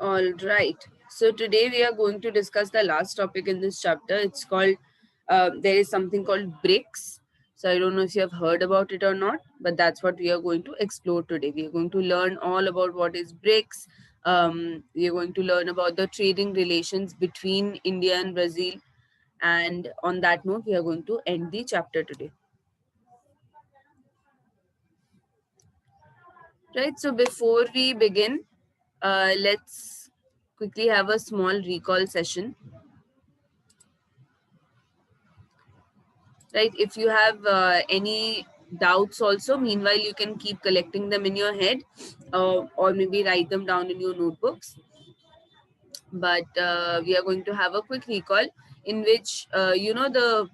All right. So today we are going to discuss the last topic in this chapter. It's called, there is something called bricks. So I don't know if you have heard about it or not, but that's what we are going to explore today. We are going to learn all about what is bricks. We are going to learn about the trading relations between India and Brazil. And on that note, we are going to end the chapter today. Right. So before we begin, let's quickly have a small recall session. Right, if you have any doubts also, meanwhile you can keep collecting them in your head, or maybe write them down in your notebooks. But we are going to have a quick recall in which the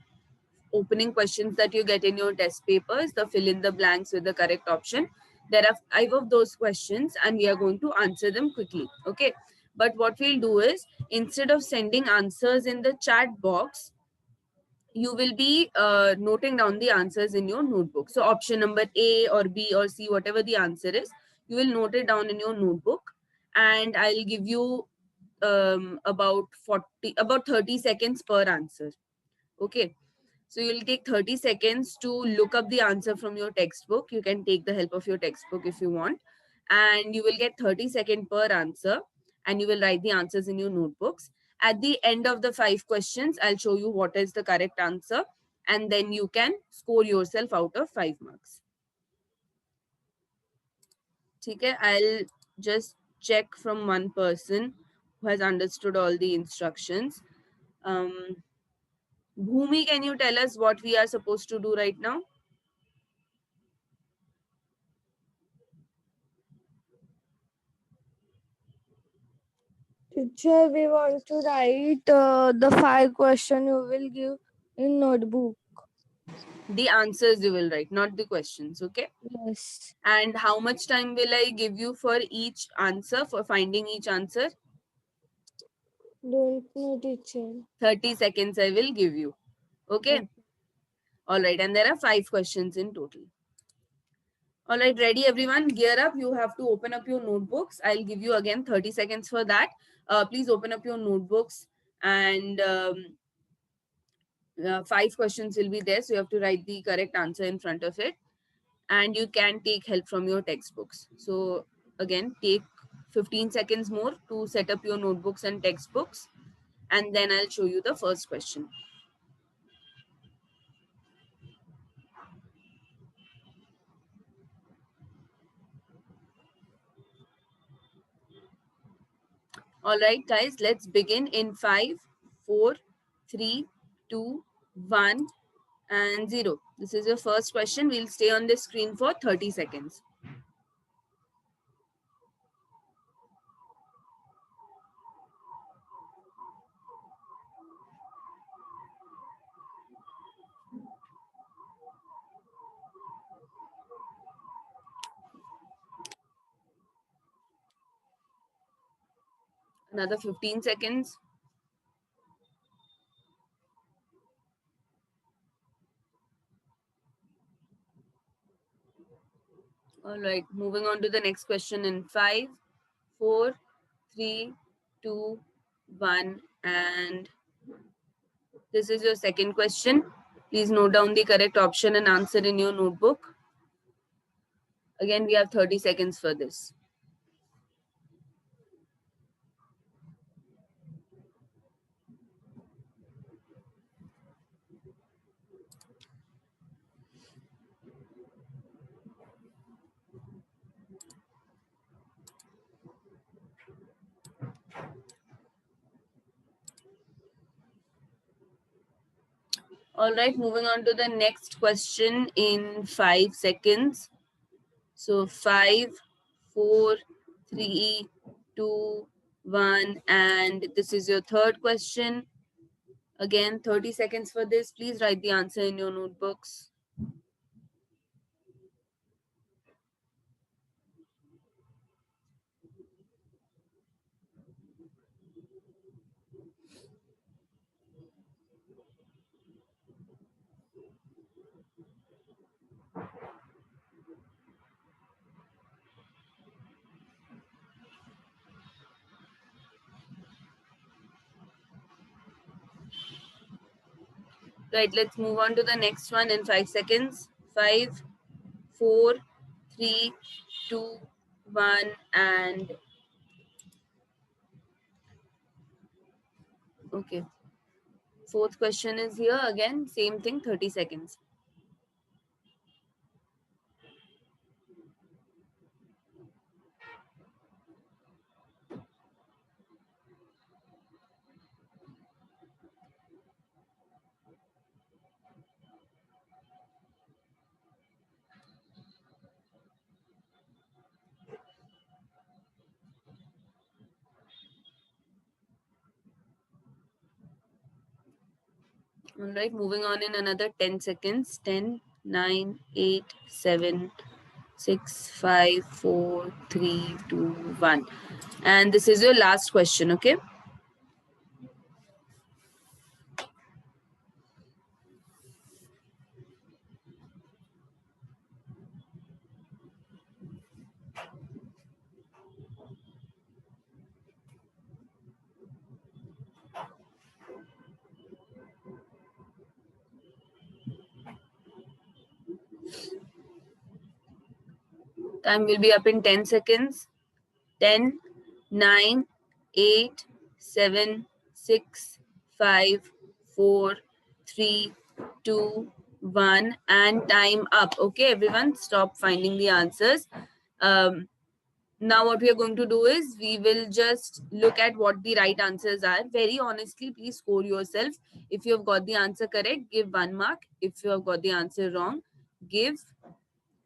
opening questions that you get in your test papers, the fill in the blanks with the correct option. There are 5 of those questions and we are going to answer them quickly. Okay, but what we'll do is, instead of sending answers in the chat box, you will be noting down the answers in your notebook. So option number A or B or C, whatever the answer is, you will note it down in your notebook, and I'll give you about 30 seconds per answer. Okay. So you'll take 30 seconds to look up the answer from your textbook. You can take the help of your textbook if you want. And you will get 30 seconds per answer, and you will write the answers in your notebooks. At the end of the 5 questions, I'll show you what is the correct answer, and then you can score yourself out of 5 marks. Okay, I'll just check from one person who has understood all the instructions. Bhumi, can you tell us what we are supposed to do right now? Teacher, we want to write the 5 question you will give in notebook. The answers you will write, not the questions. Okay. Yes. And how much time will I give you for each answer, for finding each answer? Don't know, teacher. 30 seconds I will give you. Okay. Okay. All right. And there are 5 questions in total. All right. Ready, everyone? Gear up. You have to open up your notebooks. I'll give you again 30 seconds for that. Please open up your notebooks, and 5 questions will be there. So you have to write the correct answer in front of it. And you can take help from your textbooks. So again, take 15 seconds more to set up your notebooks and textbooks, and then I'll show you the first question. All right, guys, let's begin in 5, 4, 3, 2, 1, and 0. This is your first question. We'll stay on the screen for 30 seconds. Another 15 seconds. All right, moving on to the next question in 5, 4, 3, 2, 1, and this is your second question. Please note down the correct option and answer in your notebook. Again, we have 30 seconds for this. All right, moving on to the next question in 5 seconds. So 5, 4, 3, 2, 1, and this is your third question. Again, 30 seconds for this. Please write the answer in your notebooks. Right, let's move on to the next one in 5 seconds. 5, 4, 3, 2, 1, and okay. Fourth question is here again, same thing, 30 seconds. All right, moving on in another 10 seconds. 10, 9, 8, 7, 6, 5, 4, 3, 2, 1. And this is your last question, okay? Time will be up in 10 seconds. 10, 9, 8, 7, 6, 5, 4, 3, 2, 1. And time up. Okay, everyone, stop finding the answers. Now what we are going to do is we will just look at what the right answers are. Very honestly, please score yourself. If you have got the answer correct, give 1 mark. If you have got the answer wrong, give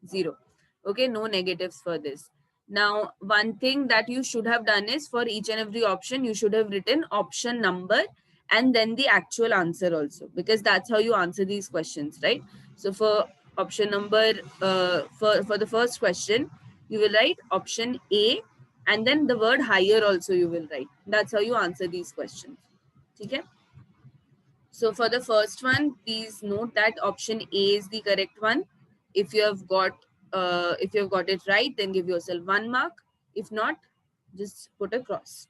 0. Okay, no negatives for this. Now, one thing that you should have done is for each and every option, you should have written option number and then the actual answer also, because that's how you answer these questions, right? So for option number, for the first question, you will write option A and then the word higher also you will write. That's how you answer these questions. Okay? So for the first one, please note that option A is the correct one. If you have got it right, then give yourself 1 mark. If not, just put a cross.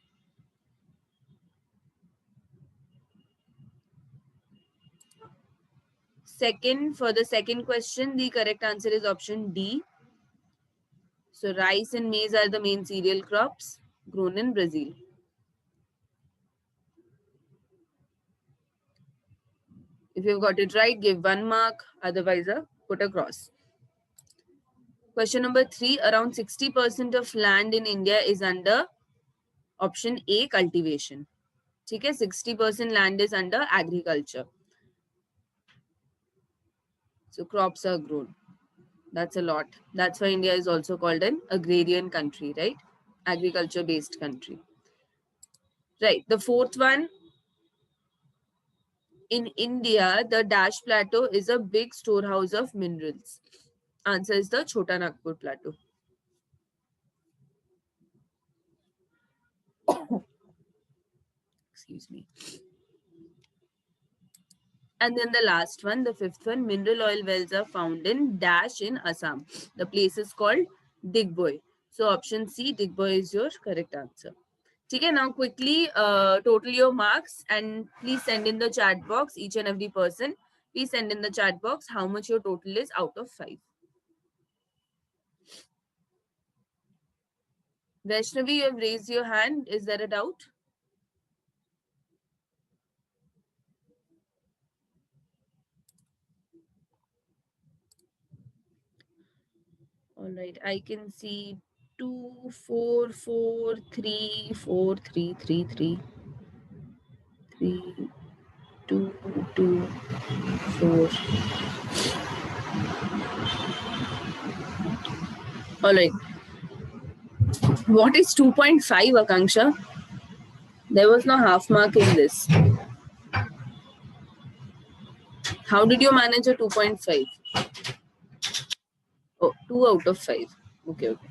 Second, for the second question, the correct answer is option D. So rice and maize are the main cereal crops grown in Brazil. If you've got it right, give 1 mark. Otherwise, put a cross. Question number 3, around 60% of land in India is under option A, cultivation. Okay, 60% land is under agriculture. So crops are grown. That's a lot. That's why India is also called an agrarian country, right? Agriculture based country. Right. The fourth one, in India, the Dash Plateau is a big storehouse of minerals. Answer is the Chota Nagpur Plateau. Excuse me. And then the last one, the fifth one, mineral oil wells are found in Dash in Assam. The place is called Digboy. So option C, Digboy is your correct answer. Okay, now quickly total your marks and please send in the chat box, each and every person. Please send in the chat box how much your total is out of 5. Vaishnavi, you have raised your hand. Is there a doubt? All right, I can see 2, 4, 4, 3, 4, 3, 3, 3, 3, 2, 2, 4. All right. What is 2.5, Akanksha? There was no half mark in this. How did you manage a 2.5? Oh, 2 out of 5. Okay, okay.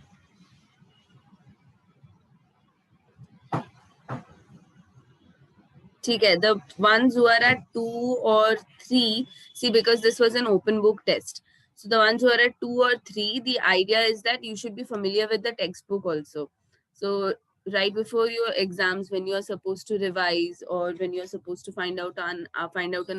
Okay, the ones who are at 2 or 3, see, because this was an open book test. So the ones who are at 2 or 3, the idea is that you should be familiar with the textbook also. So right before your exams, when you are supposed to revise, or when you are supposed to find out an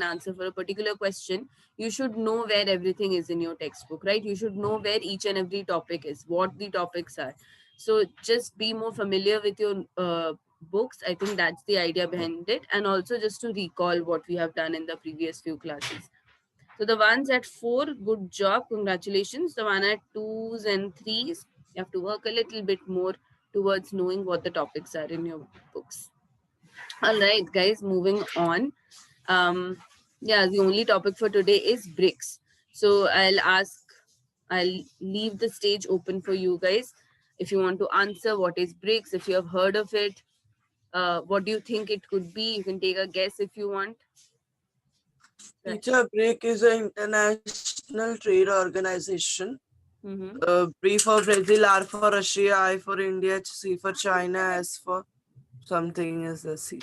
answer for a particular question, you should know where everything is in your textbook, right? You should know where each and every topic is, what the topics are. So just be more familiar with your books. I think that's the idea behind it, and also just to recall what we have done in the previous few classes. So the ones at 4, good job, congratulations. The one at 2s and 3s, you have to work a little bit more towards knowing what the topics are in your books. All right, guys, moving on. Um, yeah, the only topic for today is bricks. So I'll leave the stage open for you guys. If you want to answer what is bricks, if you have heard of it, what do you think it could be? You can take a guess if you want. Right. Teacher, BRIC is an international trade organization. Mm-hmm. B for Brazil, R for Russia, I for India, C for China, S for something is the C.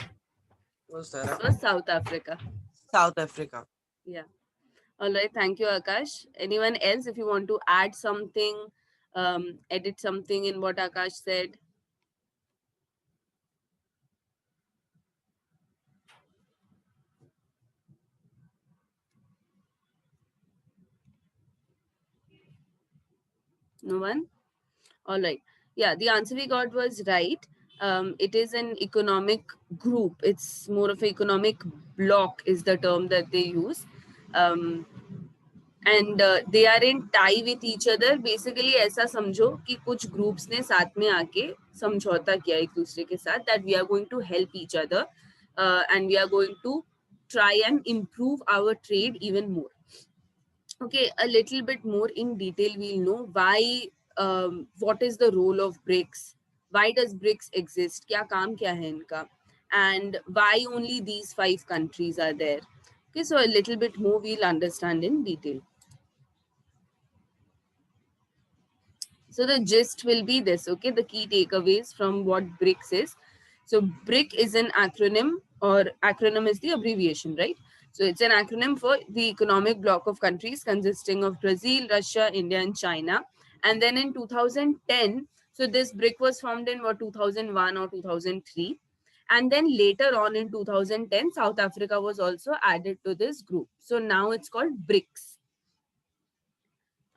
What's This that? was South Africa. South Africa. Yeah. All right. Thank you, Akash. Anyone else, if you want to add something, edit something in what Akash said? No one? All right. Yeah, the answer we got was right. It is an economic group. It's more of an economic block, is the term that they use. Um, and they are in tie with each other. Basically ऐसा समझो कि कुछ groups ने साथ में आके समझौता किया एक दूसरे के साथ, that we are going to help each other and we are going to try and improve our trade even more. Okay, a little bit more in detail, we'll know why, what is the role of BRICS, why does BRICS exist, क्या काम क्या है इनका, and why only these 5 countries are there. Okay, so a little bit more we'll understand in detail. So the gist will be this, okay? The key takeaways from what BRICS is. So BRIC is an acronym, or acronym is the abbreviation, right? So it's an acronym for the economic bloc of countries consisting of Brazil, Russia, India, and China. And then in 2010, so this BRIC was formed in what, 2001 or 2003. And then later on in 2010, South Africa was also added to this group. So now it's called BRICS.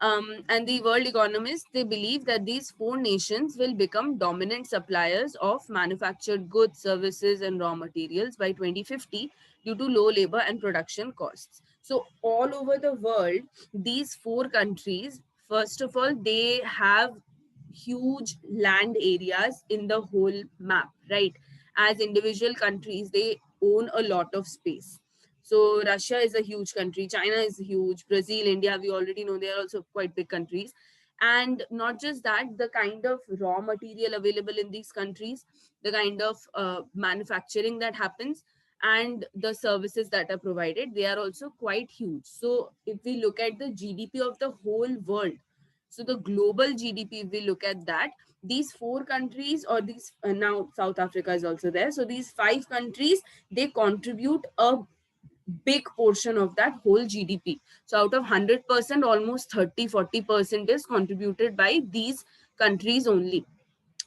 And the world economists, they believe that these 4 nations will become dominant suppliers of manufactured goods, services, and raw materials by 2050 due to low labor and production costs. So all over the world, these 4 countries, first of all, they have huge land areas in the whole map, right? As individual countries, they own a lot of space. So Russia is a huge country, China is huge, Brazil, India, we already know they are also quite big countries. And not just that, the kind of raw material available in these countries, the kind of manufacturing that happens, and the services that are provided, they are also quite huge. So if we look at the GDP of the whole world, so the global GDP, if we look at that, these 4 countries, or these now South Africa is also there. So these 5 countries, they contribute a big portion of that whole GDP. So out of 100%, almost 30-40% is contributed by these countries only.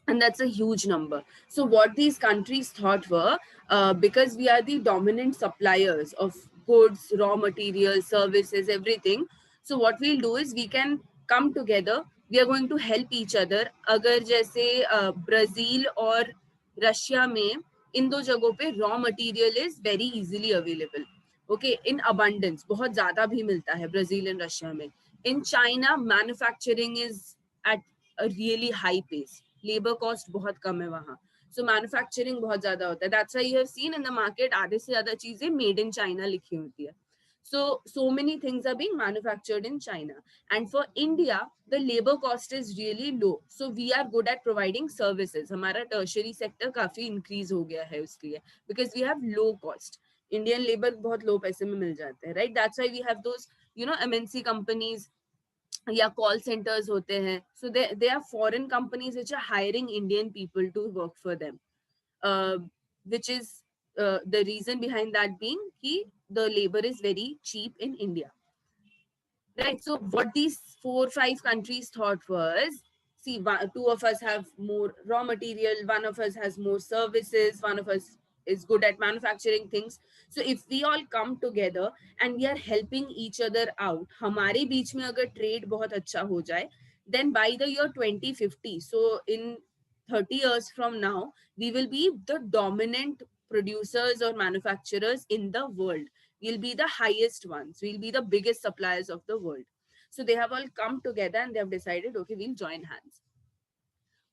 And that's a huge number. So what these countries thought were, because we are the dominant suppliers of goods, raw materials, services, everything. So what we'll do is we can come together. We are going to help each other. अगर जैसे Brazil और Russia में, इन दो जगहों पे raw material is very easily available, okay, in abundance, बहुत ज्यादा भी मिलता है ब्राजील एंड रशिया में. In China manufacturing is at a really high pace, labour cost बहुत कम है वहां. सो मैन्युफैक्चरिंग बहुत ज्यादा होता है. That's why you have seen in the market आधे से ज्यादा चीजें मेड इन चाइना लिखी होती है. So many things are being manufactured in China. And for India, the labor cost is really low. So we are good at providing services. हमारा tertiary sector काफी increase हो गया है उसके लिए, because we have low cost. Indian labor बहुत low पैसे में मिल जाते हैं, right? That's why we have those, MNC companies या call centers होते हैं. So they are foreign companies which are hiring Indian people to work for them, uh, which is the reason behind that being कि the labor is very cheap in India. Right. So what these 4-5 countries thought was, see, two of us have more raw material, one of us has more services, one of us is good at manufacturing things. So if we all come together and we are helping each other out, हमारे बीच में अगर trade बहुत अच्छा हो जाए, then by the year 2050, so in 30 years from now, we will be the dominant producers or manufacturers in the world. We'll be the highest ones. We'll be the biggest suppliers of the world. So they have all come together and they have decided, okay, we'll join hands.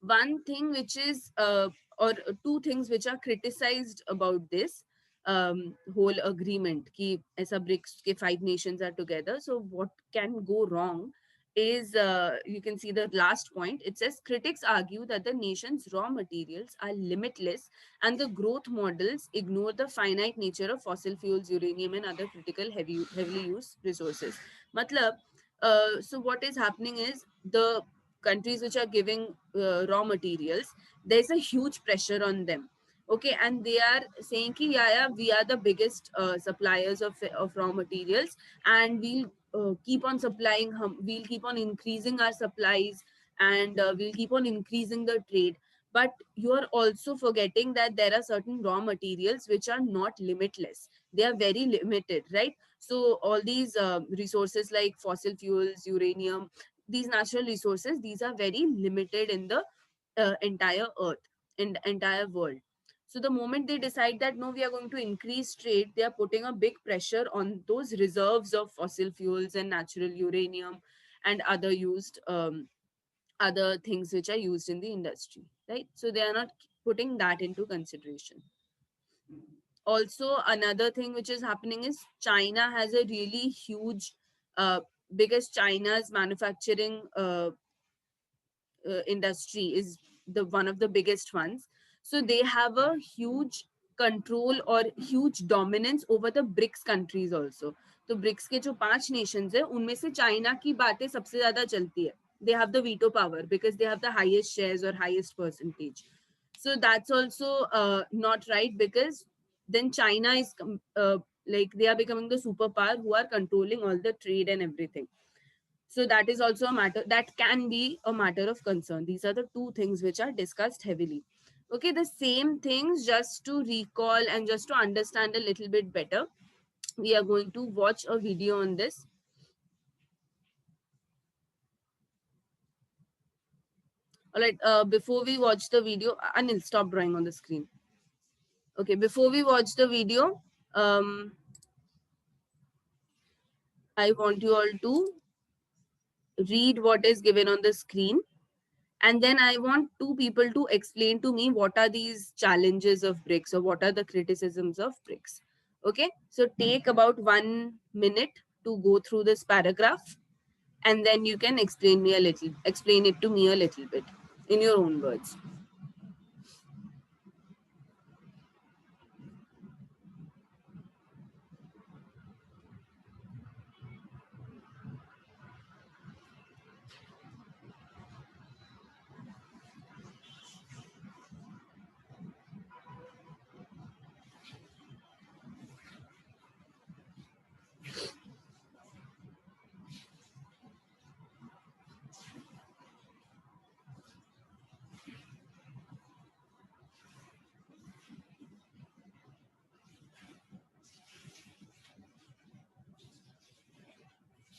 One thing which is or two things which are criticized about this whole agreement ki aisa BRICS ke 5 nations are together, so what can go wrong is you can see the last point. It says critics argue that the nation's raw materials are limitless and the growth models ignore the finite nature of fossil fuels, uranium and other critical heavily used resources. Matlab, so what is happening is the countries which are giving raw materials, there's a huge pressure on them. Okay, and they are saying ki, yeah, we are the biggest suppliers of raw materials, and we'll keep on supplying, we'll keep on increasing our supplies, and we'll keep on increasing the trade. But you are also forgetting that there are certain raw materials which are not limitless. They are very limited, right? So all these resources like fossil fuels, uranium, these natural resources, these are very limited in the entire earth, in the entire world. So the moment they decide that no, we are going to increase trade, they are putting a big pressure on those reserves of fossil fuels and natural uranium and other used other things which are used in the industry, right? So they are not putting that into consideration. Also, another thing which is happening is China has a really huge because China's manufacturing industry is the one of the biggest ones. So they have a huge control or huge dominance over the BRICS countries also. तो BRICS के जो 5 nations है उनमें से China की बातें सबसे ज्यादा चलती है. They have the veto power because they have the highest shares or highest percentage. So that's also not right, because then China is like they are becoming the superpower who are controlling all the trade and everything. So that is also a matter that can be a matter of concern. These are the two things which are discussed heavily. Okay, the same things, just to recall and just to understand a little bit better, we are going to watch a video on this. All right, before we watch the video, Anil, stop drawing on the screen. Okay, before we watch the video, I want you all to read what is given on the screen. And then I want two people to explain to me what are these challenges of BRICS or what are the criticisms of BRICS. Okay, so take about 1 minute to go through this paragraph, and then you can explain it to me a little bit in your own words.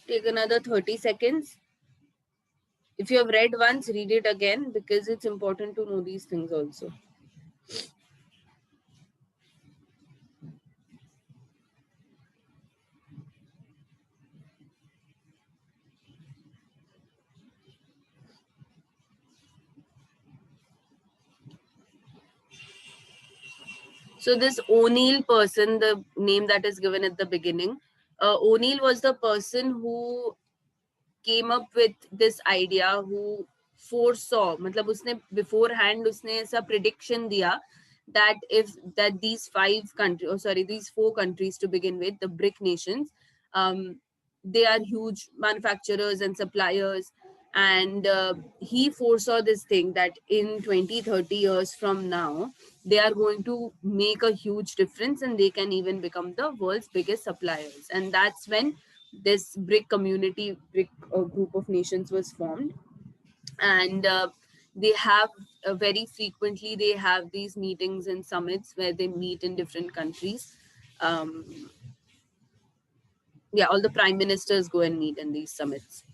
Take another 30 seconds. If you have read once, read it again, because it's important to know these things also. So this O'Neill person, the name that is given at the beginning, O'Neill was the person who came up with this idea, who foresaw, मतलब उसने beforehand उसने ऐसा prediction दिया that these these 4 countries to begin with, the BRIC nations, they are huge manufacturers and suppliers, and he foresaw this thing that in 20-30 years from now they are going to make a huge difference and they can even become the world's biggest suppliers. And that's when this BRIC community, BRIC group of nations was formed. and they have very frequently they have these meetings and summits where they meet in different countries. um, yeah, all the prime ministers go and meet in these summits.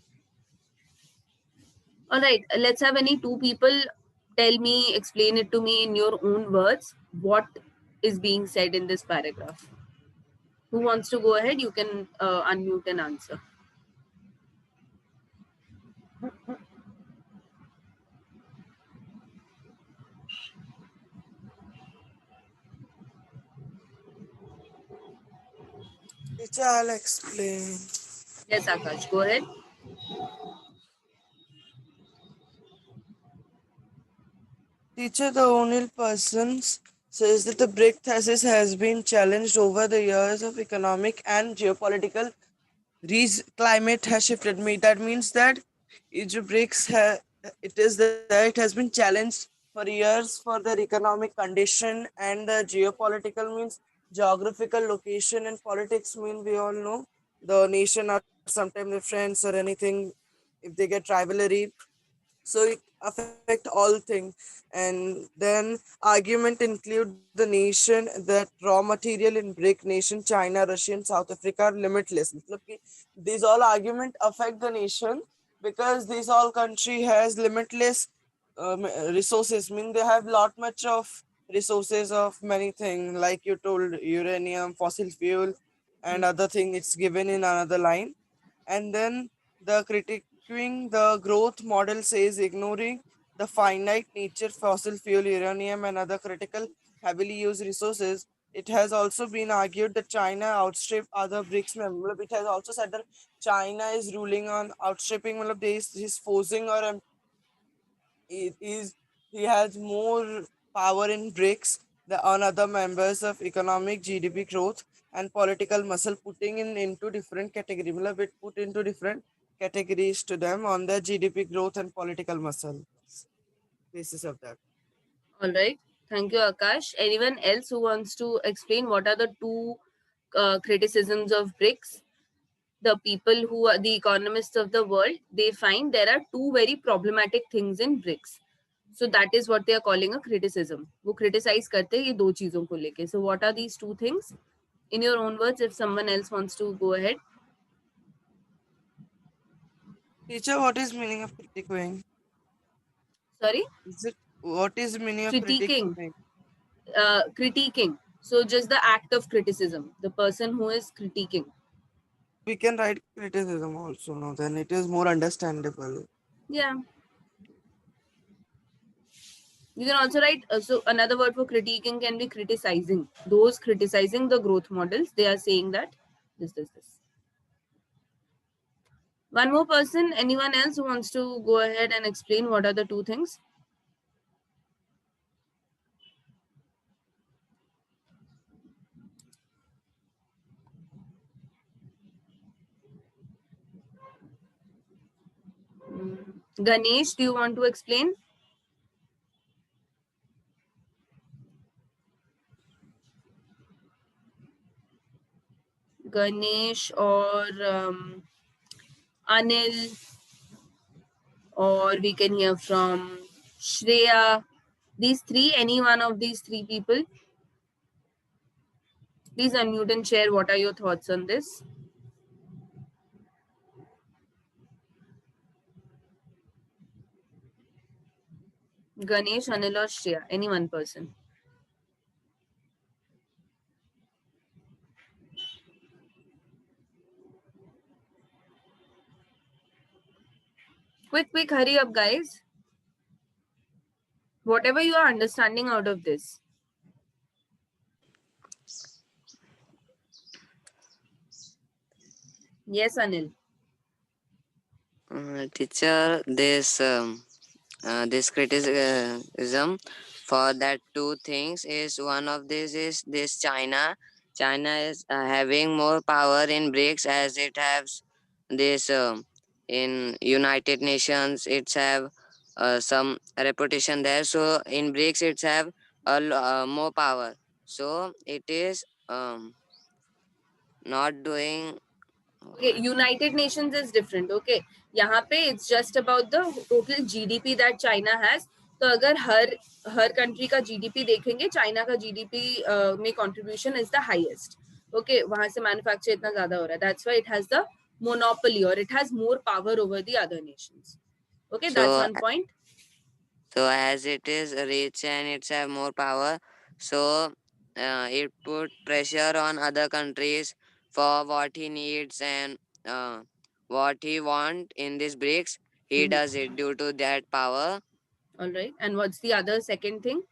All right, let's have any two people tell me, explain it to me in your own words, what is being said in this paragraph. Who wants to go ahead? You can unmute and answer. Teacher, I'll explain. Yes, Akash, go ahead. Teacher, the O'Neill persons says that the BRIC thesis has been challenged over the years of economic and geopolitical climate has shifted. That means that each BRICS it is there. It has been challenged for years for their economic condition, and the geopolitical means geographical location, and politics mean we all know the nation are sometimes the friends or anything. If they get rivalry, so it affect all things. And then argument include the nation that raw material in BRIC nation China, Russia and South Africa are limitless. मतलब कि these all argument affect the nation because these all country has limitless resources. Mean they have lot much of resources of many things, like you told, uranium, fossil fuel and other thing. It's given in another line. And then the critiquing the growth model says ignoring the finite nature fossil fuel, uranium, and other critical heavily used resources. It has also been argued that China outstripped other BRICS members. It has also said that China is ruling on outstripping. Matlab, he's forcing or it is he has more power in BRICS on other members of economic GDP growth and political muscle, putting in into different category. Matlab, it put into different categories to them on their GDP growth and political muscle basis of that. All right. Thank you, Akash. Anyone else who wants to explain what are the two criticisms of BRICS? The people who are the economists of the world, they find there are two very problematic things in BRICS. So that is what they are calling a criticism. वो criticize करते हैं ये दो चीजों को लेके. So what are these two things? In your own words, if someone else wants to go ahead. Teacher, what is meaning of critiquing? Sorry? Is it what is meaning of Critiquing. critiquing? Critiquing. So just the act of criticism. The person who is critiquing. We can write criticism also, no? Then it is more understandable. Yeah. You can also write, so another word for critiquing can be criticizing. Those criticizing the growth models, they are saying that this. One more person, anyone else who wants to go ahead and explain what are the two things? Ganesh, do you want to explain? Ganesh or Anil, or we can hear from Shreya. These three, any one of these three people, please unmute and share what are your thoughts on this. Ganesh, Anil or Shreya, any one person. Quick, hurry up, guys. Whatever you are understanding out of this. Yes, Anil. Teacher, this criticism for that two things is one of this is this China. China is having more power in BRICS as it has this in United Nations. It's have some reputation there. So in BRICS, it's have more power. So it is not doing Okay, United Nations is different. Okay, यहाँ पे it's just about the total GDP that China has. तो अगर हर country का GDP देखेंगे, China का GDP में contribution is the highest. Okay, वहां से मैन्युफैक्चर इतना ज्यादा हो रहा है. That's why it has the monopoly और it has more power over the other nations. Okay, that's So, one point. as it is rich and it's have more power, so it put pressure on other countries for what he needs and what he want in this BRICS. He does it due to that power. All right, and what's the other second thing?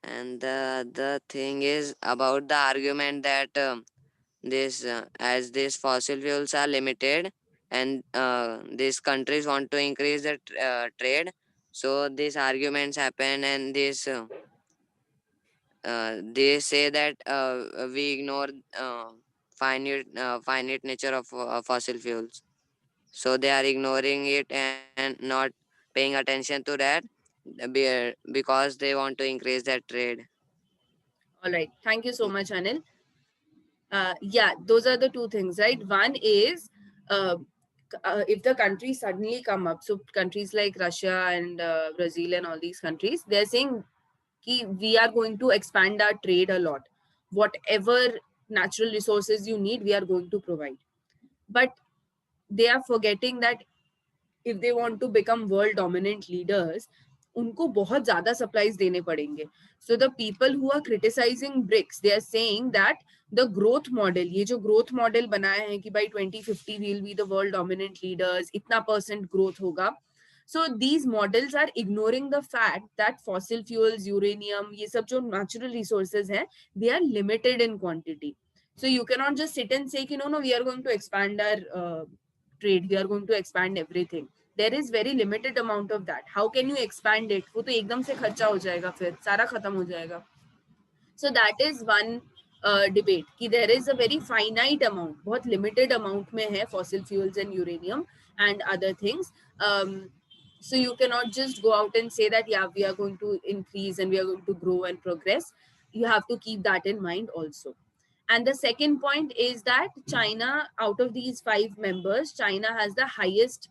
And the thing is about the argument that this as these fossil fuels are limited and these countries want to increase the trade, so these arguments happen and this they say that we ignore finite nature of fossil fuels, so they are ignoring it and not paying attention to that because they want to increase their trade. All right, thank you so much, Anil. Yeah, those are the two things, right? One is uh, if the countries suddenly come up, so countries like Russia and Brazil and all these countries, they're saying ki we are going to expand our trade a lot. Whatever natural resources you need, we are going to provide. But they are forgetting that if they want to become world dominant leaders, उनको बहुत ज्यादा supplies देने पड़ेंगे. So the people who are criticizing BRICS, they are saying that the growth model, ये जो growth model बनाया है कि by 2050 we'll be the world dominant leaders, इतना % growth होगा. So these models are ignoring the fact that fossil fuels, uranium, ये सब जो natural resources हैं, they are limited in quantity. So you cannot just sit and say, no, we are going to expand our trade, we are going to expand everything. There is very limited amount of that. How can you expand it? वो तो एकदम से खर्चा हो जाएगा, फिर सारा खत्म हो जाएगा. So that is one debate कि there is a very finite amount, बहुत limited amount में है fossil fuels and uranium and other things. So you cannot just go out and say that yeah, we are going to increase and we are going to grow and progress. You have to keep that in mind also. And the second point is that China, out of these 5 members, China has the highest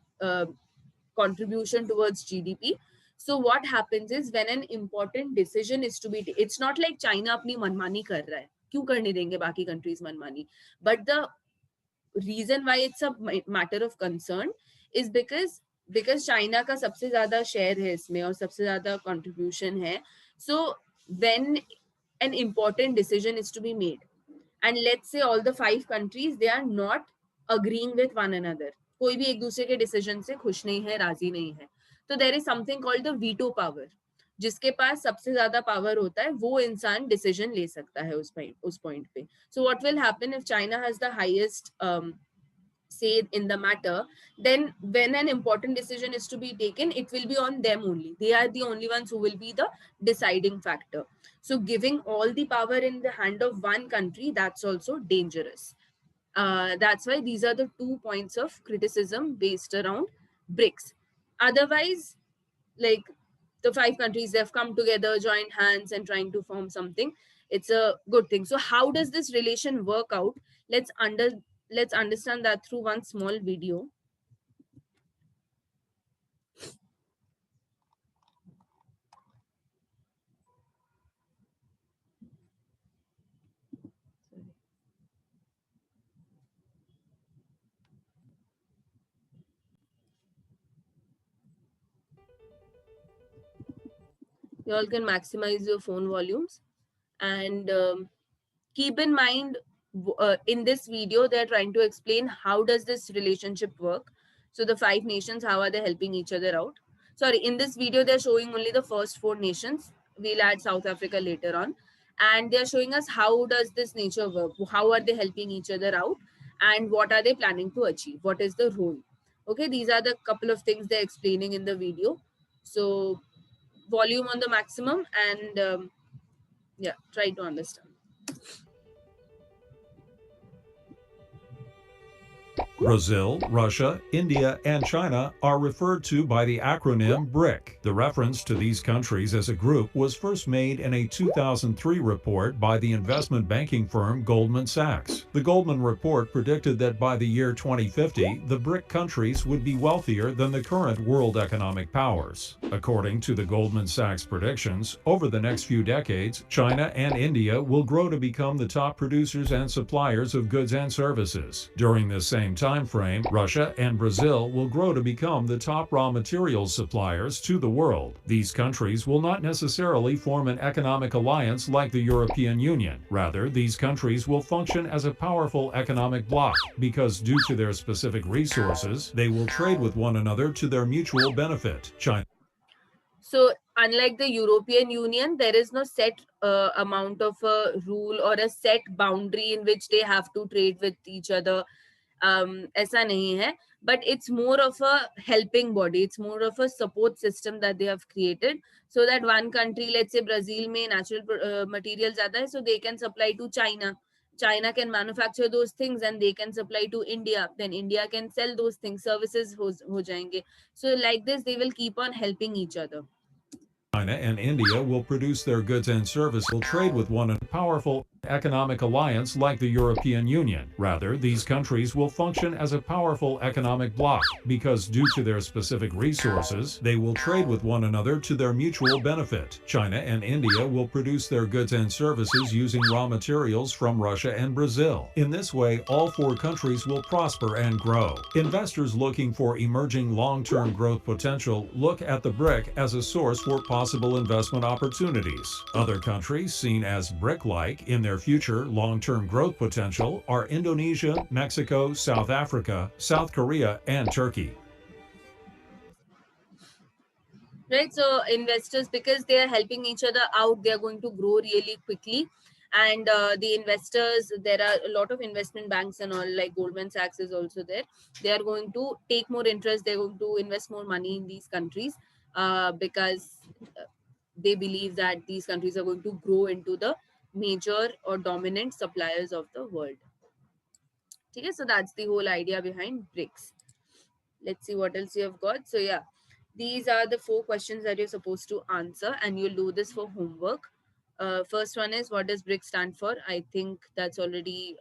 contribution towards GDP. So what happens is when an important decision is to be, it's not like China अपनी मनमानी कर रहा है. क्यों करने देंगे बाकी countries मनमानी? But the reason why it's a matter of concern is because China का सबसे ज्यादा share है इसमें और सबसे ज्यादा contribution है. So when an important decision is to be made, and let's say all the 5 countries, they are not agreeing with one another, कोई भी एक दूसरे के डिसीजन से खुश नहीं है, राजी नहीं है, तो there is something called the veto power. जिसके पास सबसे ज्यादा पावर होता है वो इंसान डिसीजन ले सकता है उस पॉइंट पे. So what will happen if China has the highest say in the matter, then when an important decision is to be taken, it will be on them only. They are the only ones who will be the deciding factor. So giving all the power in the hand of one country, that's also dangerous. That's why these are the 2 points of criticism based around BRICS. Otherwise, like the 5 countries, they've come together, joined hands and trying to form something. It's a good thing. So how does this relation work out? Let's understand that through one small video. You all can maximize your phone volumes and keep in mind in this video they're trying to explain how does this relationship work. So the 5 nations, how are they helping each other out? Sorry, in this video they're showing only the first 4 nations. We'll add South Africa later on, and they're showing us how does this nature work, how are they helping each other out, and what are they planning to achieve, what is the role. Okay, these are the couple of things they're explaining in the video. So volume on the maximum and yeah, try to understand. Brazil, Russia, India, and China are referred to by the acronym BRIC. The reference to these countries as a group was first made in a 2003 report by the investment banking firm Goldman Sachs. The Goldman report predicted that by the year 2050, the BRIC countries would be wealthier than the current world economic powers. According to the Goldman Sachs predictions, over the next few decades, China and India will grow to become the top producers and suppliers of goods and services. During this same time frame, Russia and Brazil will grow to become the top raw materials suppliers to the world. These countries will not necessarily form an economic alliance like the European Union. Rather, these countries will function as a powerful economic bloc because due to their specific resources, they will trade with one another to their mutual benefit. China. So, unlike the European Union, there is no set amount of a rule or a set boundary in which they have to trade with each other. ऐसा नहीं है, but it's more of a helping body. It's more of a support system that they have created so that one country, let's say Brazil में natural material ज़्यादा है, so they can supply to China. China can manufacture those things and they can supply to India. Then India can sell those things. Services हो जाएंगे. So like this, they will keep on helping each other. China and India will produce their goods and services will trade with one another. Powerful economic alliance like the European Union. Rather, these countries will function as a powerful economic bloc because due to their specific resources, they will trade with one another to their mutual benefit. China and India will produce their goods and services using raw materials from Russia and Brazil. In this way, all four countries will prosper and grow. Investors looking for emerging long-term growth potential look at the BRIC as a source for possible investment opportunities. Other countries seen as BRIC-like in their future long-term growth potential are Indonesia, Mexico, South Africa, South Korea, and Turkey. Right, so investors, because they are helping each other out, they are going to grow really quickly. And the investors, there are a lot of investment banks and all, like Goldman Sachs is also there. They are going to take more interest. They're going to invest more money in these countries because they believe that these countries are going to grow into the major or dominant suppliers of the world. Okay, so that's the whole idea behind BRICS. Let's see what else you have got. So yeah, these are the 4 questions that you're supposed to answer, and you'll do this for homework. First one is, what does BRICS stand for? I think that's already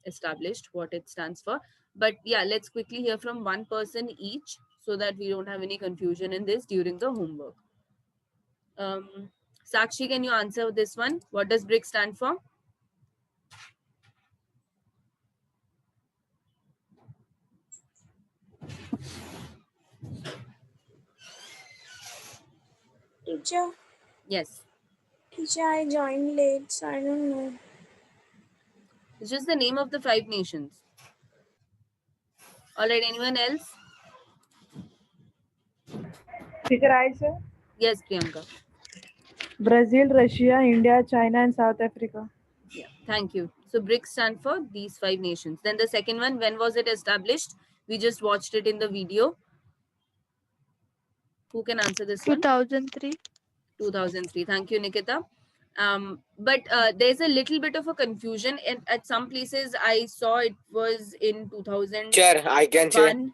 established what it stands for. But yeah, let's quickly hear from one person each so that we don't have any confusion in this during the homework. Sakshi, can you answer this one? What does BRICS stand for? Teacher, Yes. teacher, I joined late, so I don't know. It's just the name of the 5 nations. All right, anyone else? Teacher, I say Yes, Priyanka. Brazil, Russia, India, China, and South Africa. Yeah, thank you. So BRICS stand for these 5 nations. Then the second one, when was it established? We just watched it in the video. Who can answer this one? 2003. 2003. Thank you, Nikita. But there's a little bit of a confusion. At some places, I saw it was in 2001. Chair, I can say.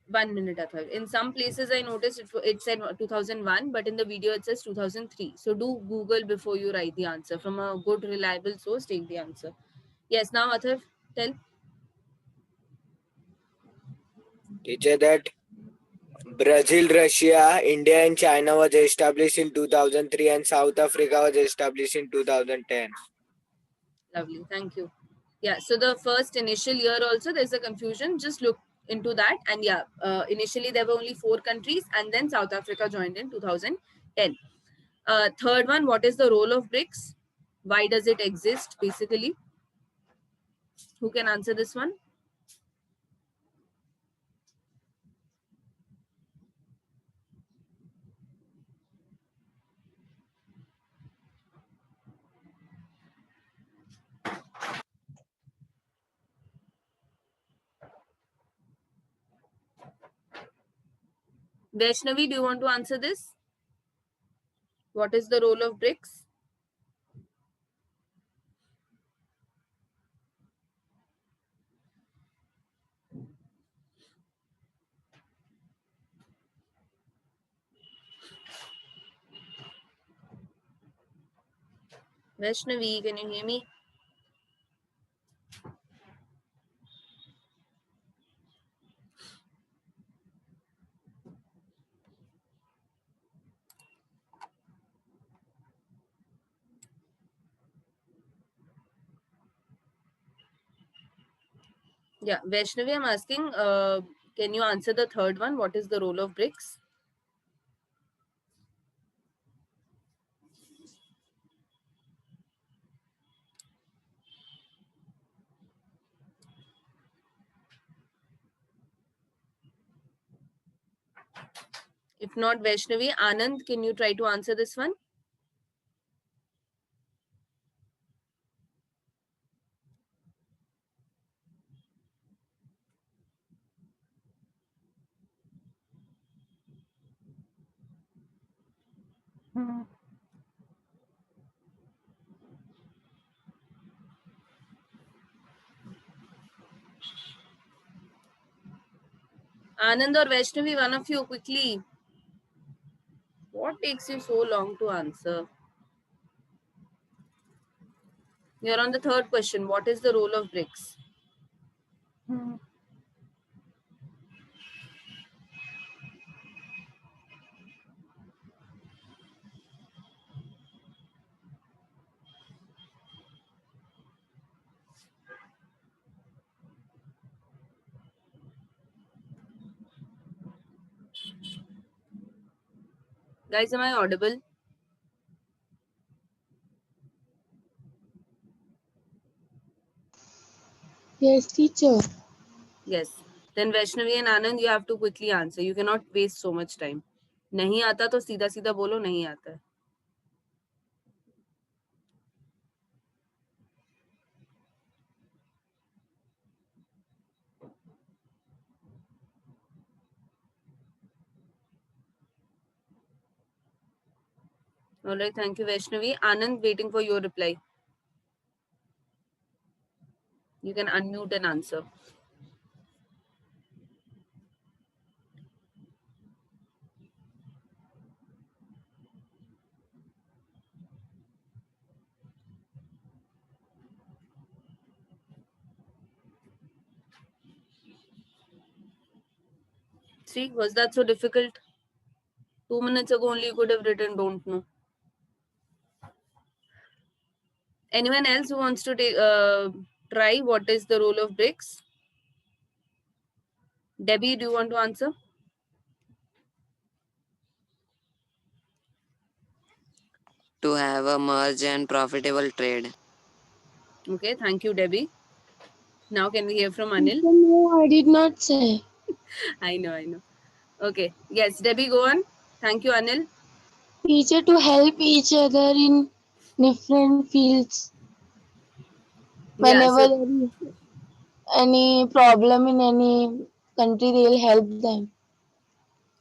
1 minute, Atharv. In some places, I noticed it said 2001, but in the video, it says 2003. So do Google before you write the answer. From a good, reliable source, take the answer. Yes, now, Atharv, tell. Teacher, that Brazil, Russia, India, and China was established in 2003, and South Africa was established in 2010. Lovely, thank you. Yeah, so the first initial year also, there's a confusion. Just look into that. And yeah, initially there were only 4 countries, and then South Africa joined in 2010. Third one, what is the role of BRICS? Why does it exist, basically? Who can answer this one? Vaishnavi, do you want to answer this? What is the role of BRICS? Vaishnavi, can you hear me? Yeah, Vaishnavi, I'm asking, can you answer the third one? What is the role of BRICS? If not Vaishnavi, Anand, can you try to answer this one? Anand or Vaishnavi, one of you, quickly. What takes you so long to answer? You're on the third question. What is the role of BRICS? Guys, am I audible? Yes, teacher. Yes. Then Vaishnavi and Anand, you have to quickly answer. You cannot waste so much time. नहीं आता तो सीधा सीधा बोलो नहीं आता है. All right, thank you, Vaishnavi. Anand, waiting for your reply. You can unmute and answer. See, was that so difficult? 2 minutes ago only you could have written don't know. Anyone else who wants to try what is the role of BRICS? Debbie, do you want to answer? To have a merge and profitable trade. Okay, thank you, Debbie. Now can we hear from Anil? Teacher, no, I did not say. I know. Okay, yes, Debbie, go on. Thank you, Anil. Teacher, to help each other in different fields. Yeah, Whenever so there is any problem in any country, they'll help them.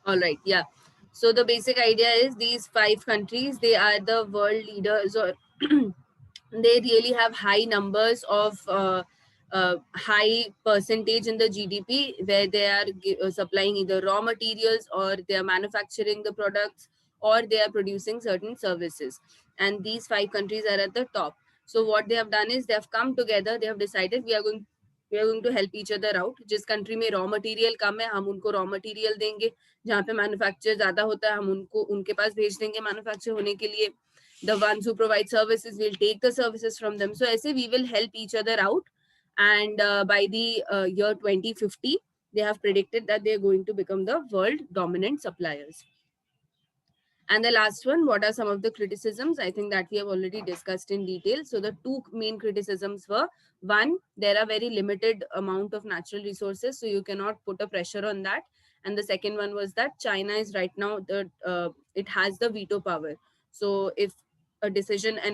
all right, yeah. So the basic idea is these 5 countries, they are the world leaders, or they really have high numbers of high percentage in the GDP, where they are supplying either raw materials, or they are manufacturing the products, or they are producing certain services. And these 5 countries are at the top. So what they have done is they have come together. They have decided we are going to help each other out. जिस country में raw material कम है, हम उनको raw material देंगे. जहाँ पे manufacture ज़्यादा होता है, हम उनको उनके पास भेज देंगे manufacture होने के लिए. The ones who provide services will take the services from them. So ऐसे we will help each other out. And by the year 2050, they have predicted that they are going to become the world dominant suppliers. And the last one, what are some of the criticisms? I think that we have already discussed in detail. So the 2 main criticisms were, one, there are very limited amount of natural resources, so you cannot put a pressure on that. And the second one was that China is right now, it has the veto power. So if an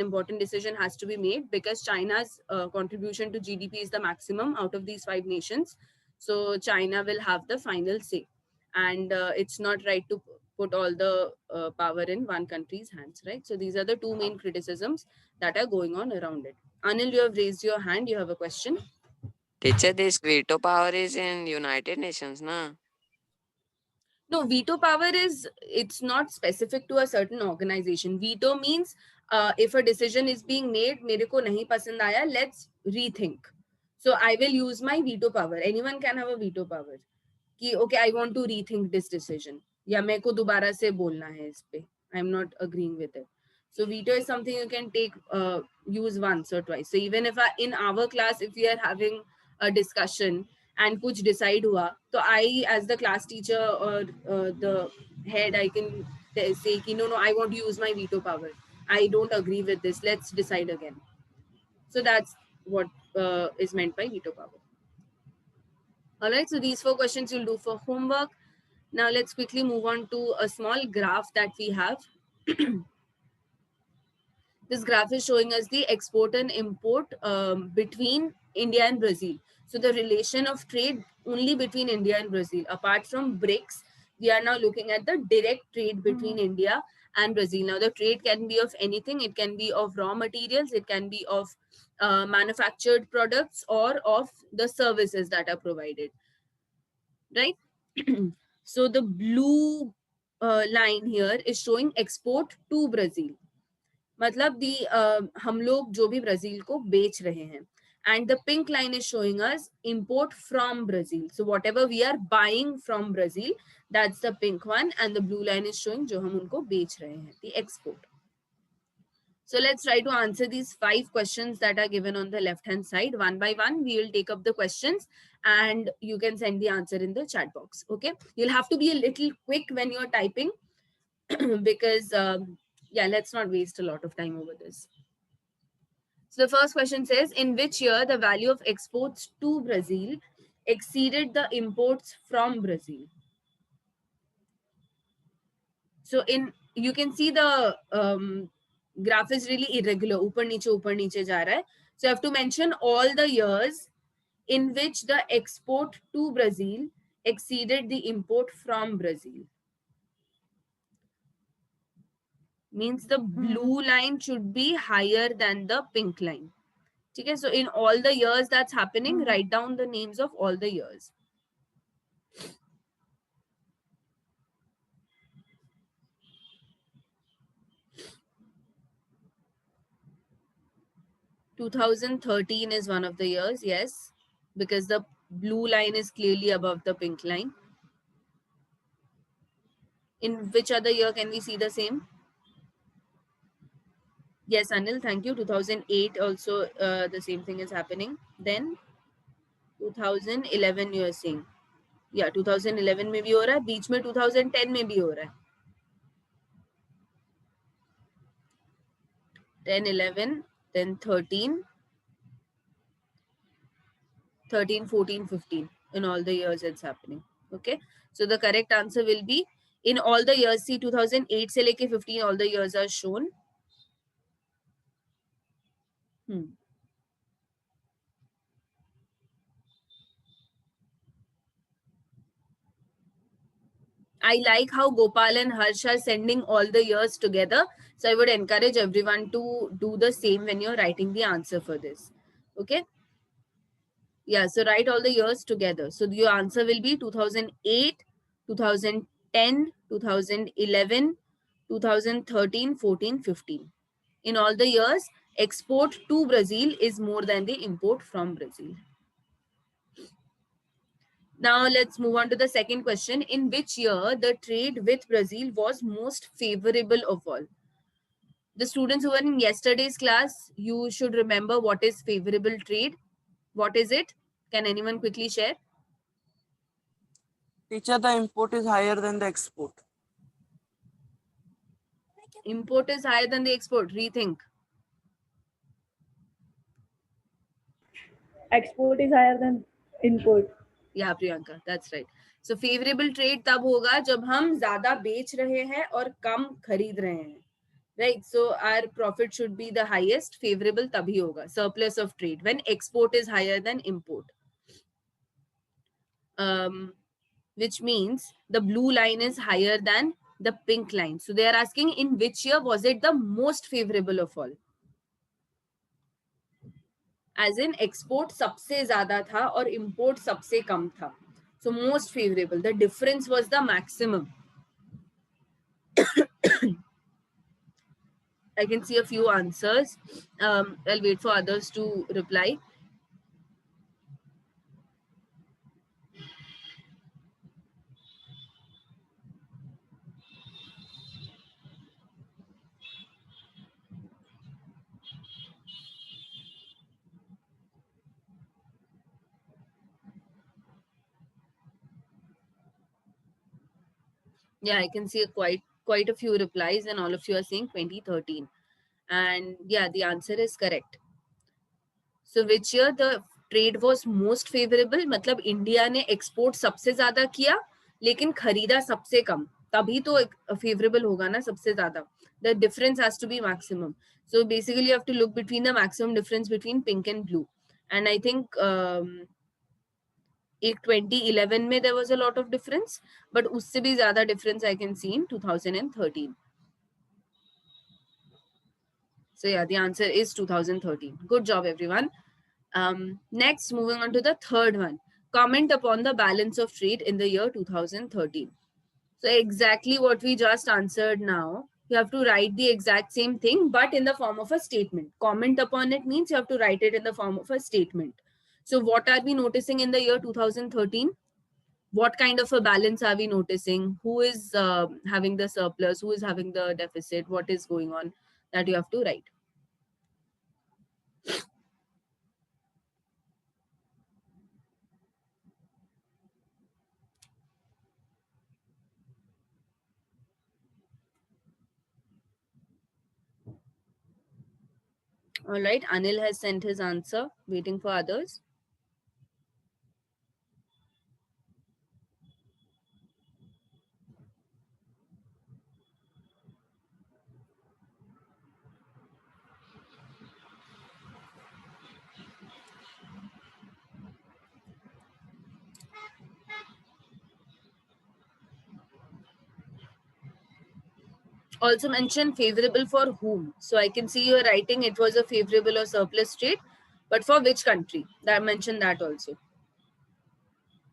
important decision has to be made, because China's contribution to GDP is the maximum out of these 5 nations. So China will have the final say. And it's not right to put all the power in one country's hands, right? So these are the 2 main criticisms that are going on around it. Anil, you have raised your hand. You have a question. Teacher, this veto power is in United Nations, na? No, veto power it's not specific to a certain organization. Veto means if a decision is being made, मेरे को नहीं पसंद आया, let's rethink. So I will use my veto power. Anyone can have a veto power. कि okay, I want to rethink this decision. या मेरे को दोबारा से बोलना है इस पे. I'm not agreeing with it. So veto is something you can take, use once or twice. So even if in our class, if we are having a discussion and kuch decide hua, so I, as the class teacher or the head, I can say ki no, I want to use my veto power. I don't agree with this. Let's decide again. So that's what is meant by veto power. All right. So these 4 questions you'll do for homework. Now let's quickly move on to a small graph that we have. This graph is showing us the export and import between India and Brazil. So the relation of trade only between India and Brazil. Apart from BRICS, we are now looking at the direct trade between India and Brazil. Now the trade can be of anything. It can be of raw materials. It can be of manufactured products or of the services that are provided. Right? So the blue line here is showing export to Brazil. मतलब हम लोग जो भी Brazil को बेच रहे हैं. And the pink line is showing us import from Brazil. So whatever we are buying from Brazil, that's the pink one. And the blue line is showing जो हम उनको बेच रहे हैं, the export. So let's try to answer these 5 questions that are given on the left hand side. One by one, we will take up the questions and you can send the answer in the chat box. Okay. You'll have to be a little quick when you're typing because yeah, let's not waste a lot of time over this. So the first question says, in which year the value of exports to Brazil exceeded the imports from Brazil? So you can see the graph is really irregular. ऊपर नीचे जा रहा है. So you have to mention all the years in which the export to Brazil exceeded the import from Brazil. Means the blue line should be higher than the pink line. Okay, so in all the years that's happening, write down the names of all the years. (2013) is one of the years, yes, because the blue line is clearly above the pink line. In which other year can we see the same? Yes, Anil, thank you. 2008 also the same thing is happening. Then 2011 you are saying. Yeah, 2011 में भी हो रहा है, बीच में 2010 में भी हो रहा है. 10, 11, then 13, 14, 15. In all the years it's happening. Okay. So the correct answer will be in all the years. See, 2008 से लेके 15 all the years are shown. I like how Gopal and Harsh are sending all the years together. So I would encourage everyone to do the same when you're writing the answer for this. Okay. Yeah, so write all the years together. So your answer will be 2008, 2010, 2011, 2013, 14, 15. In all the years, export to Brazil is more than the import from Brazil. Now let's move on to the second question. In which year the trade with Brazil was most favorable of all? The students who were in yesterday's class, you should remember what is favorable trade. What is it? Can anyone quickly share? Teacher, the import is higher than the export. Import is higher than the export. Rethink. Export is higher than import. Yeah, Priyanka, that's right. So favorable trade तब होगा जब हम ज्यादा बेच रहे हैं और कम खरीद रहे हैं. Right, so our profit should be the highest. Favorable तभी होगा. Surplus of trade when export is higher than import. Which means the blue line is higher than the pink line. So they are asking in which year was it the most favorable of all? As in export सबसे ज्यादा था और import सबसे कम था. So most favorable. The difference was the maximum. I can see a few answers. I'll wait for others to reply. Yeah, I can see quite a few replies, and all of you are saying 2013. And yeah, the answer is correct. So which year the trade was most favorable? मतलब India ने export सबसे ज्यादा किया लेकिन खरीदा सबसे कम, तभी तो फेवरेबल होगा ना सबसे ज्यादा. The difference has to be maximum. So basically you have to look between the maximum difference between pink and blue. And I think एक 2011 में there was a lot of difference, but उससे भी ज्यादा difference I can see in 2013. So yeah, the answer is 2013. Good job, everyone. Next, moving on to the third one. Comment upon the balance of trade in the year 2013. So exactly what we just answered now. You have to write the exact same thing, but in the form of a statement. Comment upon it means you have to write it in the form of a statement. So what are we noticing in the year 2013? What kind of a balance are we noticing? Who is having the surplus? Who is having the deficit? What is going on? That you have to write. All right, Anil has sent his answer, waiting for others. Also mention favorable for whom. So I can see you're writing it was a favorable or surplus trade, but for which country? That mentioned that also.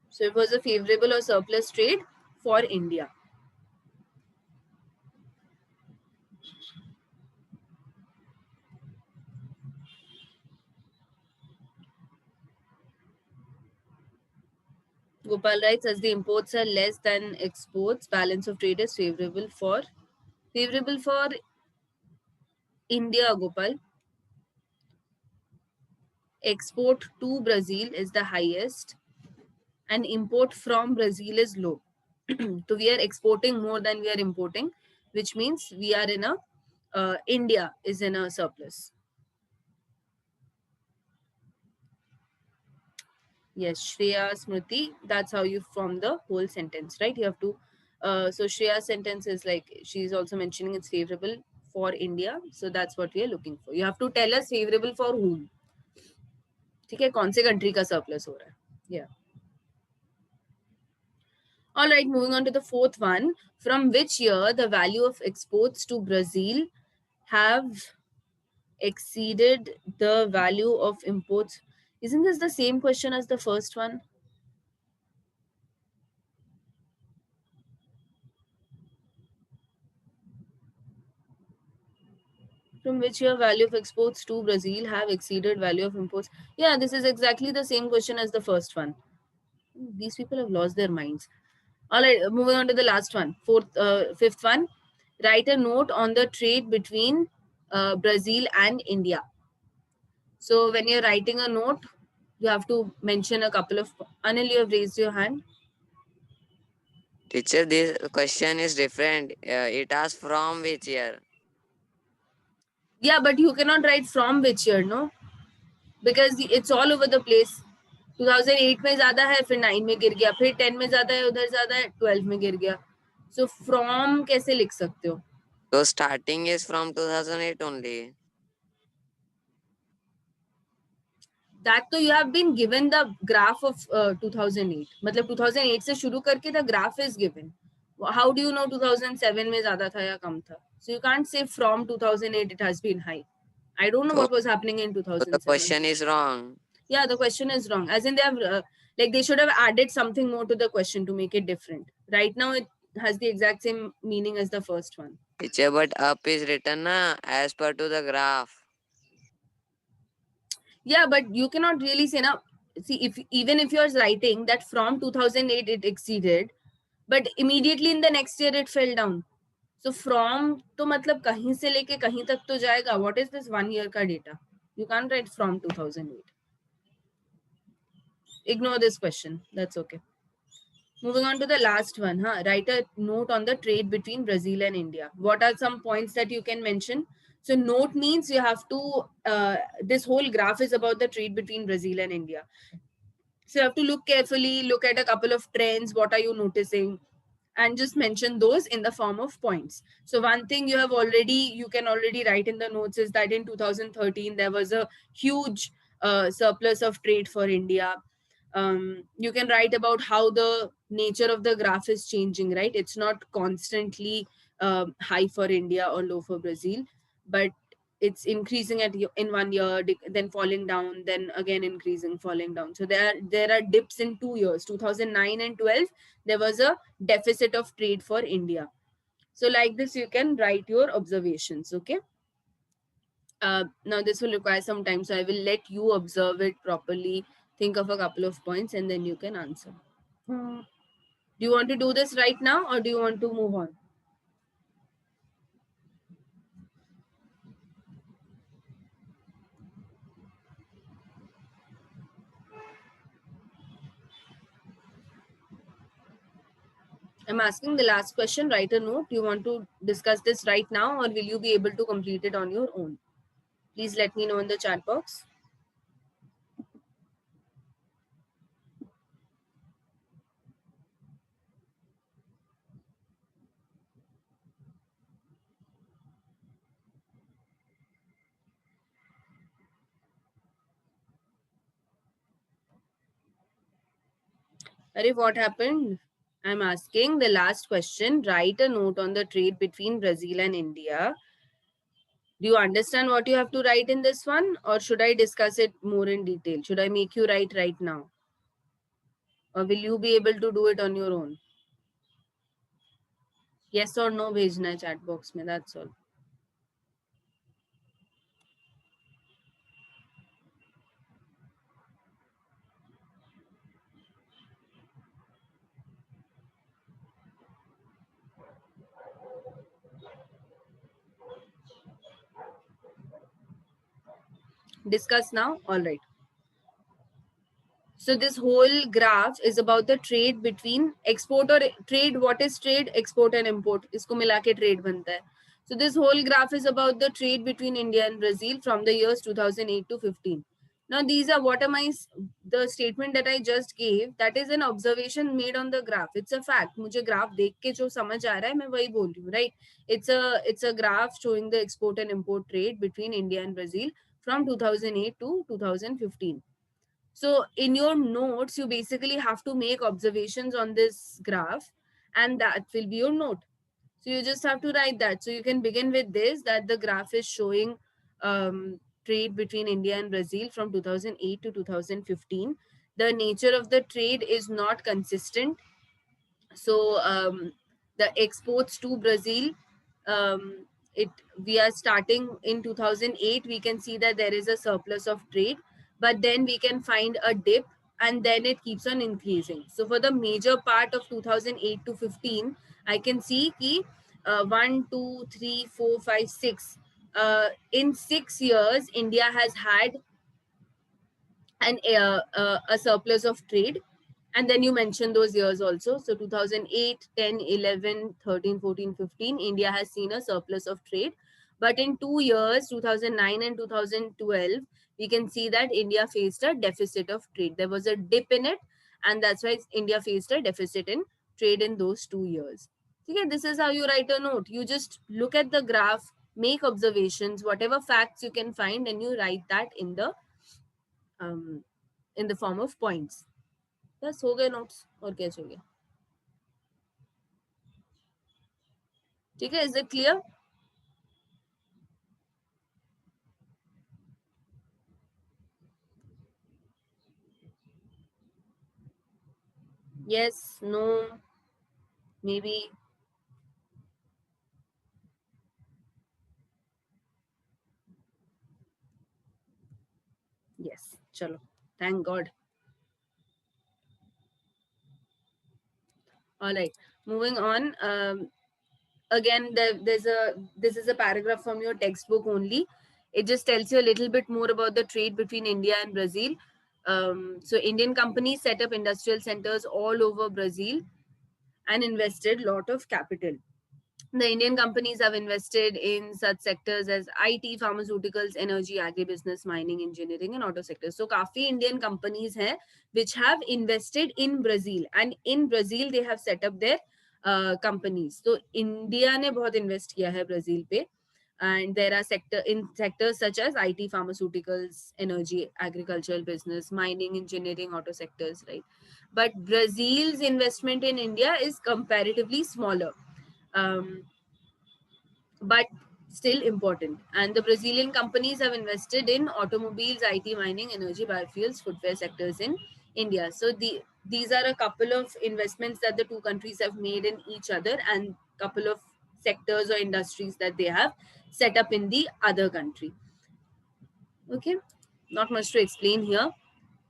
So it was a favorable or surplus trade for India. Gopal writes, as the imports are less than exports, balance of trade is favorable for India, Gopal. Export to Brazil is the highest and import from Brazil is low. So we are exporting more than we are importing, which means we are in a India is in a surplus. Yes, Shreya, Smriti, that's how you form the whole sentence, right? You have to, so Shreya's sentence is like, she's also mentioning it's favorable for India. So that's what we are looking for. You have to tell us favorable for whom. ठीक है, कौन से country का surplus हो रहा है? Yeah. All right, moving on to the fourth one. From which year the value of exports to Brazil have exceeded the value of imports? Isn't this the same question as the first one? From which year value of exports to Brazil have exceeded value of imports? Yeah, this is exactly the same question as the first one. These people have lost their minds. All right, moving on to the last one, fifth one. Write a note on the trade between Brazil and India. So when you're writing a note, you have to mention a couple of. Anil, you have raised your hand. Teacher, this question is different. It asks from which year? Yeah, but you cannot write from which year, no? Because it's all over the place. 2008 में ज्यादा है, फिर 9 में गिर गया, फिर 10 में ज्यादा है, उधर ज्यादा है, 12 में गिर गया. So from कैसे लिख सकते हो? So starting is from 2008 only. That तो you have been given the graph of 2008. मतलब 2008 से शुरू करके the graph is given. How do you know 2007 में ज्यादा था या कम था? So you can't say from 2008 it has been high. I don't know So, what was happening in so 2007. the question is wrong. Yeah, the question is wrong. As in they have like they should have added something more to the question to make it different. Right now has the exact same meaning as the first one. Teacher, but up is written na, as per to the graph. Yeah, but you cannot really say now. See, if even if you're writing that from 2008 it exceeded, but immediately in the next year it fell down. So from तो मतलब कहीं से लेके कहीं तक तो जाएगा. What is this 1 year का data? You can't write from 2008. Ignore this question. That's okay. Moving on to the last one. Write a note on the trade between Brazil and India. What are some points that you can mention? So note means you have to, this whole graph is about the trade between Brazil and India. So you have to look carefully, look at a couple of trends. What are you noticing? And just mention those in the form of points. So one thing you can already write in the notes is that in 2013, there was a huge surplus of trade for India. You can write about how the nature of the graph is changing, right? It's not constantly high for India or low for Brazil, but it's increasing in 1 year, then falling down, then again increasing, falling down. So there are dips in 2 years, 2009 and 12. There was a deficit of trade for India. So like this, you can write your observations. Okay. Now this will require some time, so I will let you observe it properly, think of a couple of points, and then you can answer. Do you want to do this right now, or do you want to move on? I'm asking the last question. Write a note. Do you want to discuss this right now, or will you be able to complete it on your own? Please let me know in the chat box. Arif, what happened? I'm asking the last question. Write a note on the trade between Brazil and India. Do you understand what you have to write in this one, or should I discuss it more in detail? Should I make you write right now, or will you be able to do it on your own? Yes or no भेजना है chat box में, that's all. Discuss now. All right. So this whole graph is about the trade between export or trade. What is trade? Export and import. इसको मिला के trade बनता है. So this whole graph is about the trade between India and Brazil from the years 2008 to 15. Now these are what am I, the statement that I just gave, that is an observation made on the graph. It's a fact. मुझे graph देख के जो समझ आ रहा है मैं वही बोल रही हूँ, right? It's a graph showing the export and import trade between India and Brazil from 2008 to 2015. So in your notes, you basically have to make observations on this graph, and that will be your note. So you just have to write that. So you can begin with this, that the graph is showing trade between India and Brazil from 2008 to 2015. The nature of the trade is not consistent. So the exports to Brazil, um, it we are starting in 2008. We can see that there is a surplus of trade, but then we can find a dip, and then it keeps on increasing. So for the major part of 2008 to 15, I can see ki 1, 2, 3, 4, 5, 6. In 6 years, India has had a surplus of trade, and then you mentioned those years also. So 2008, 10, 11, 13, 14, 15, India has seen a surplus of trade. But in 2 years, 2009 and 2012, we can see that India faced a deficit of trade. There was a dip in it, and that's why India faced a deficit in trade in those 2 years. Okay, this is how you write a note. You just look at the graph, make observations, whatever facts you can find, and you write that um, in the form of points. बस हो गए notes और क्या चाहिए? ठीक है? Is it clear? Yes, no, maybe. Chalo. Thank God. All right. Moving on. Again, this is a paragraph from your textbook only. It just tells you a little bit more about the trade between India and Brazil. So Indian companies set up industrial centers all over Brazil and invested lot of capital. The Indian companies have invested in such sectors as IT, pharmaceuticals, energy, agribusiness, mining, engineering, and auto sectors. So, काफी Indian companies हैं which have invested in Brazil, and in Brazil they have set up their companies. So, India ने बहुत invest किया है Brazil पे, and there are sectors such as IT, pharmaceuticals, energy, agricultural business, mining, engineering, auto sectors, right? But Brazil's investment in India is comparatively smaller. But still important. And the Brazilian companies have invested in automobiles, IT, mining, energy, biofuels, footwear sectors in India. So these are a couple of investments that the two countries have made in each other, and couple of sectors or industries that they have set up in the other country. Okay, not much to explain here.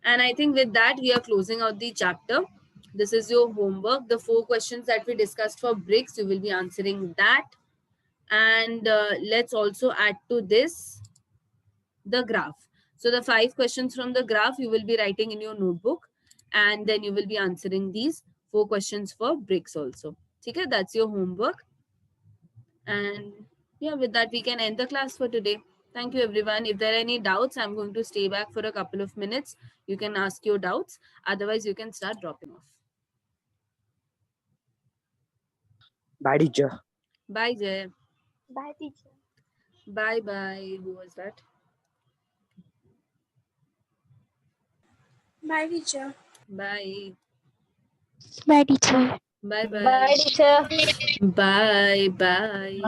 And I think with that, we are closing out the chapter. This is your homework. The 4 questions that we discussed for BRICS, you will be answering that. And let's also add to this the graph. So the 5 questions from the graph you will be writing in your notebook, and then you will be answering these 4 questions for BRICS also. Okay, that's your homework. And yeah, with that we can end the class for today. Thank you everyone. If there are any doubts, I'm going to stay back for a couple of minutes. You can ask your doubts. Otherwise, you can start dropping off. Bye, teacher. Bye, Jay. Bye, teacher. Bye, bye. Who was that? Bye, teacher. Bye. Bye, teacher. Bye, Bye, bye. teacher. Bye, bye.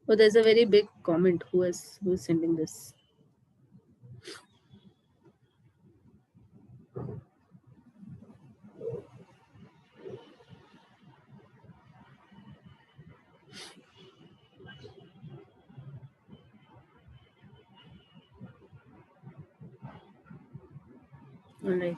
Oh, there's a very big comment. Who's sending this? All right.